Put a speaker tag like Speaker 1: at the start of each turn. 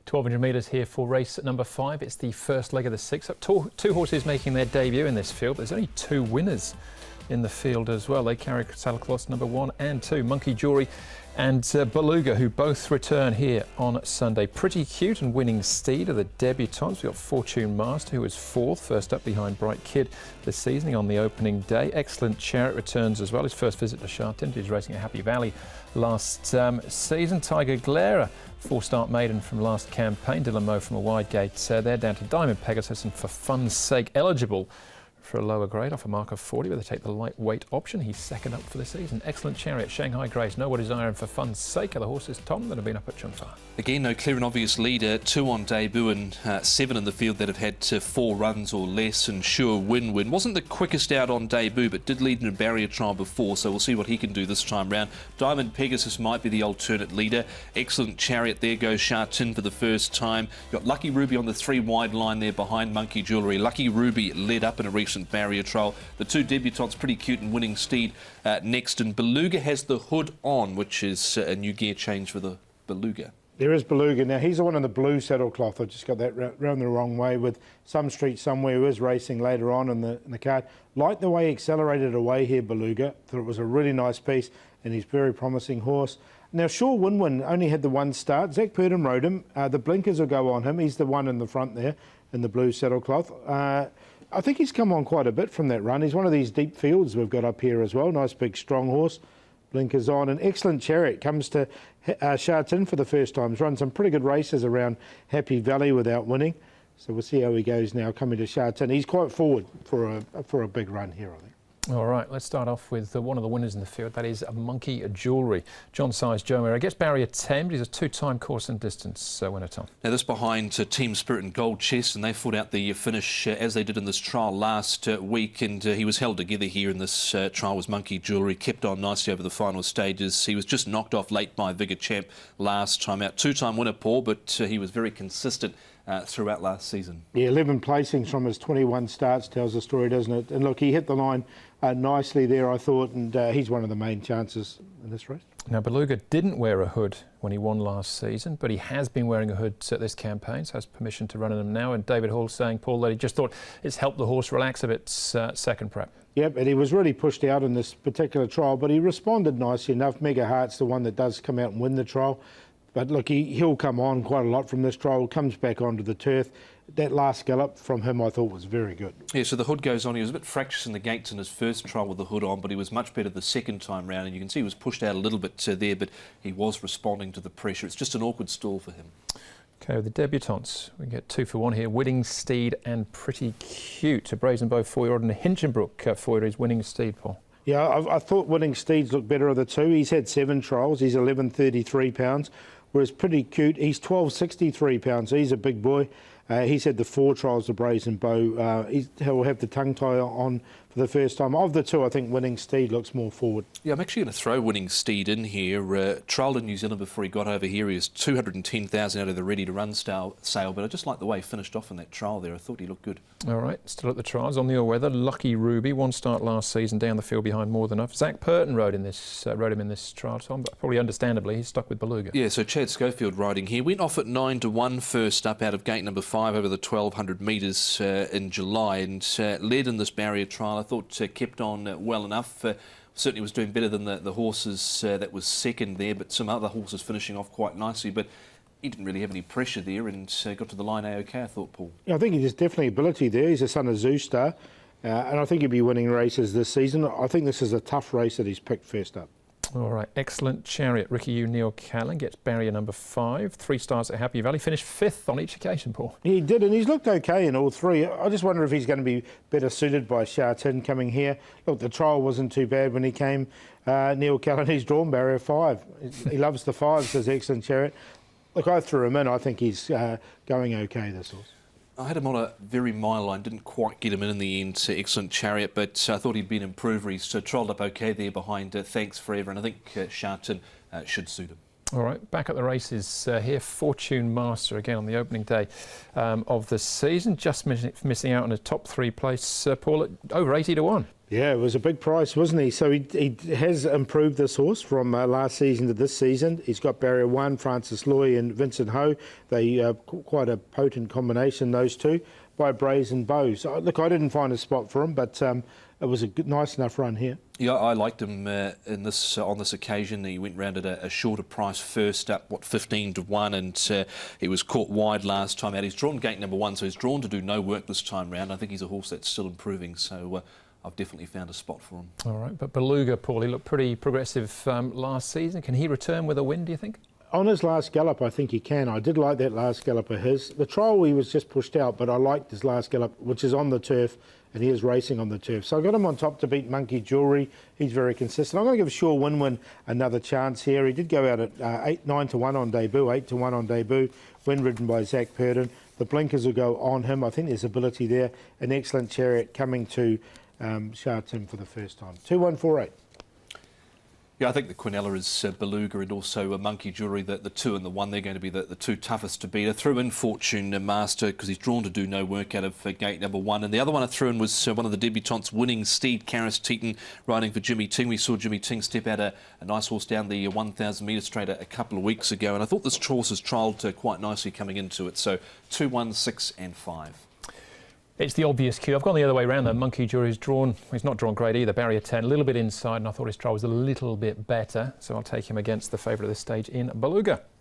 Speaker 1: 1,200 metres here for race number 5. It's the first leg of the 6. Two horses making their debut in this field. There's only 2 winners in the field as well. They carry Saddlecloths number 1 and 2, Monkey Jewelry and Beluga, who both return here on Sunday. Pretty Cute and Winning Steed are the debutants. We've got Fortune Master, who is 4th, first up behind Bright Kid this season on the opening day. Excellent Chariot returns as well. His first visit to Sha Tin. He was racing at Happy Valley last season. Tiger Glera, 4-start maiden from last campaign. Dylan Moe from a wide gate. They're down to Diamond Pegasus and For Fun's Sake eligible for a lower grade off a mark of 40, but they take the lightweight option. He's 2nd up for the season. Excellent Chariot, Shanghai Grace, Know What Is Iron, For Fun's Sake are the horses, Tom, that have been up at Chungfa.
Speaker 2: Again, no clear and obvious leader. 2 on debut and 7 in the field that have had 4 runs or less. And Sure Win-Win wasn't the quickest out on debut, but did lead in a barrier trial before, so we'll see what he can do this time round. Diamond Pegasus might be the alternate leader. Excellent Chariot, there goes Sha Tin for the first time. You've got Lucky Ruby on the 3 wide line there behind Monkey Jewelry. Lucky Ruby led up in a recent barrier trial. The 2 debutants, Pretty Cute and Winning Steed, next. And Beluga has the hood on, which is a new gear change for the Beluga.
Speaker 3: There is Beluga. Now, he's the one in the blue saddlecloth. I just got that round the wrong way with Some Street Somewhere, who is racing later on in the card. Like the way he accelerated away here, Beluga. Thought it was a really nice piece, and he's a very promising horse. Now, Sure Win-Win only had the 1 start. Zach Purdon rode him. The blinkers will go on him. He's the one in the front there in the blue saddlecloth. I think he's come on quite a bit from that run. He's one of these deep fields we've got up here as well. Nice big strong horse. Blinkers on. An excellent Chariot comes to Sha Tin for the first time. He's run some pretty good races around Happy Valley without winning. So we'll see how he goes now coming to Sha Tin. He's quite forward for a big run here, I think.
Speaker 1: All right, let's start off with one of the winners in the field. That is Monkey Jewelry. John Size Joe Mara gets barrier 10. He's a 2-time course and distance winner, Tom.
Speaker 2: Now this behind Team Spirit and Gold Chest, and they fought out the finish as they did in this trial last week, and he was held together here in this trial. Was Monkey Jewelry, kept on nicely over the final stages. He was just knocked off late by Vigor Champ last time out. 2-time winner, Paul, but he was very consistent throughout last season. Yeah,
Speaker 3: 11 placings from his 21 starts tells the story, doesn't it? And look, he hit the line nicely there, I thought, and he's one of the main chances in this race.
Speaker 1: Now, Beluga didn't wear a hood when he won last season, but he has been wearing a hood at this campaign, so has permission to run in them now. And David Hall saying, Paul, that he just thought it's helped the horse relax a bit second prep.
Speaker 3: Yep, and he was really pushed out in this particular trial, but he responded nicely enough. Mega Heart's the one that does come out and win the trial. But look, he'll come on quite a lot from this trial, comes back onto the turf. That last gallop from him I thought was very good.
Speaker 2: Yeah, so the hood goes on. He was a bit fractious in the gates in his first trial with the hood on, but he was much better the second time round, and you can see he was pushed out a little bit there, but he was responding to the pressure. It's just an awkward stall for him.
Speaker 1: OK, with the debutants, we get 2 for 1 here. Winning Steed and Pretty Cute. A Brazen Bow 4-year-old and a Hinchinbrook 4-year-old is Winning Steed, Paul.
Speaker 3: Yeah, I thought Winning Steed's looked better of the 2. He's had 7 trials. He's 11.33 pounds. Whereas Pretty Cute, he's 12.63 pounds. So he's a big boy. He's had the 4 trials of Brazen Bow. He'll have the tongue tie on for the first time. Of the 2, I think Winning Steed looks more forward.
Speaker 2: Yeah, I'm actually going to throw Winning Steed in here. Trialled in New Zealand before he got over here. He was 210,000 out of the ready-to-run sale, but I just like the way he finished off in that trial there. I thought he looked good.
Speaker 1: All right, still at the trials on the all-weather. Lucky Ruby, 1 start last season, down the field behind More Than Enough. Zach Purdon rode him in this trial, Tom, but probably understandably he's stuck with Beluga.
Speaker 2: Yeah, so Chad Schofield riding here. Went off at 9-1 first up out of gate number 5 over the 1,200 metres in July, and led in this barrier trial. I thought kept on well enough. Certainly was doing better than the horses that was second there, but some other horses finishing off quite nicely. But he didn't really have any pressure there and got to the line A-OK, I thought, Paul.
Speaker 3: Yeah, I think there's definitely ability there. He's a son of Zoostar, and I think he'll be winning races this season. I think this is a tough race that he's picked first up.
Speaker 1: All right, excellent Chariot. Ricky U. Neil Callan gets barrier number 5. 3 stars at Happy Valley. Finished 5th on each occasion, Paul.
Speaker 3: He did, and he's looked OK in all 3. I just wonder if he's going to be better suited by Sha Tin coming here. Look, the trial wasn't too bad when he came. Neil Callan, he's drawn barrier 5. He loves the 5, says excellent Chariot. Look, I threw him in. I think he's going OK, this horse.
Speaker 2: I had him on a very mile line, didn't quite get him in the end. Excellent Chariot, but I thought he'd be an improver. He's trolled up OK there behind Thanks Forever, and I think Sha Tin should suit him.
Speaker 1: All right, back at the races here, Fortune Master again on the opening day of the season, just missing out on a top 3 place, Paul, at over 80-1.
Speaker 3: Yeah, it was a big price, wasn't he? So he has improved this horse from last season to this season. He's got barrier 1, Francis Loy and Vincent Ho. They quite a potent combination, those two, by Brazen Bow. So, look, I didn't find a spot for him, but it was a good, nice enough run here.
Speaker 2: Yeah, I liked him on this occasion. He went round at a shorter price first up, 15 to 1, and he was caught wide last time out. He's drawn gate number 1, so he's drawn to do no work this time round. I think he's a horse that's still improving, so I've definitely found a spot for him. All
Speaker 1: right, but Beluga, Paul, he looked pretty progressive last season. Can he return with a win, do you think?
Speaker 3: On his last gallop, I think he can. I did like that last gallop of his. The trial, he was just pushed out, but I liked his last gallop, which is on the turf, and he is racing on the turf. So I got him on top to beat Monkey Jewelry. He's very consistent. I'm going to give Sure Win another chance here. He did go out at 9 to 1 on debut, 8 to 1 on debut, when ridden by Zach Purdon. The blinkers will go on him. I think there's ability there. An excellent chariot coming to Sha Tin for the first time. 2-1-4-8.
Speaker 2: Yeah, I think the Quinella is Beluga and also Monkey Jewelry, the 2 and the 1. They're going to be the two toughest to beat. I threw in Fortune Master because he's drawn to do no work out of gate number 1. And the other one I threw in was one of the debutantes winning, Steed Karis Teton, riding for Jimmy Ting. We saw Jimmy Ting step out a nice horse down the 1,000 metre straight a couple of weeks ago. And I thought this horse has trialled quite nicely coming into it. So 2, 1, 6 and 5.
Speaker 1: It's the obvious cue. I've gone the other way around though. Monkey Jury's drawn, he's not drawn great either, barrier 10, a little bit inside, and I thought his trial was a little bit better, so I'll take him against the favourite of this stage in Beluga.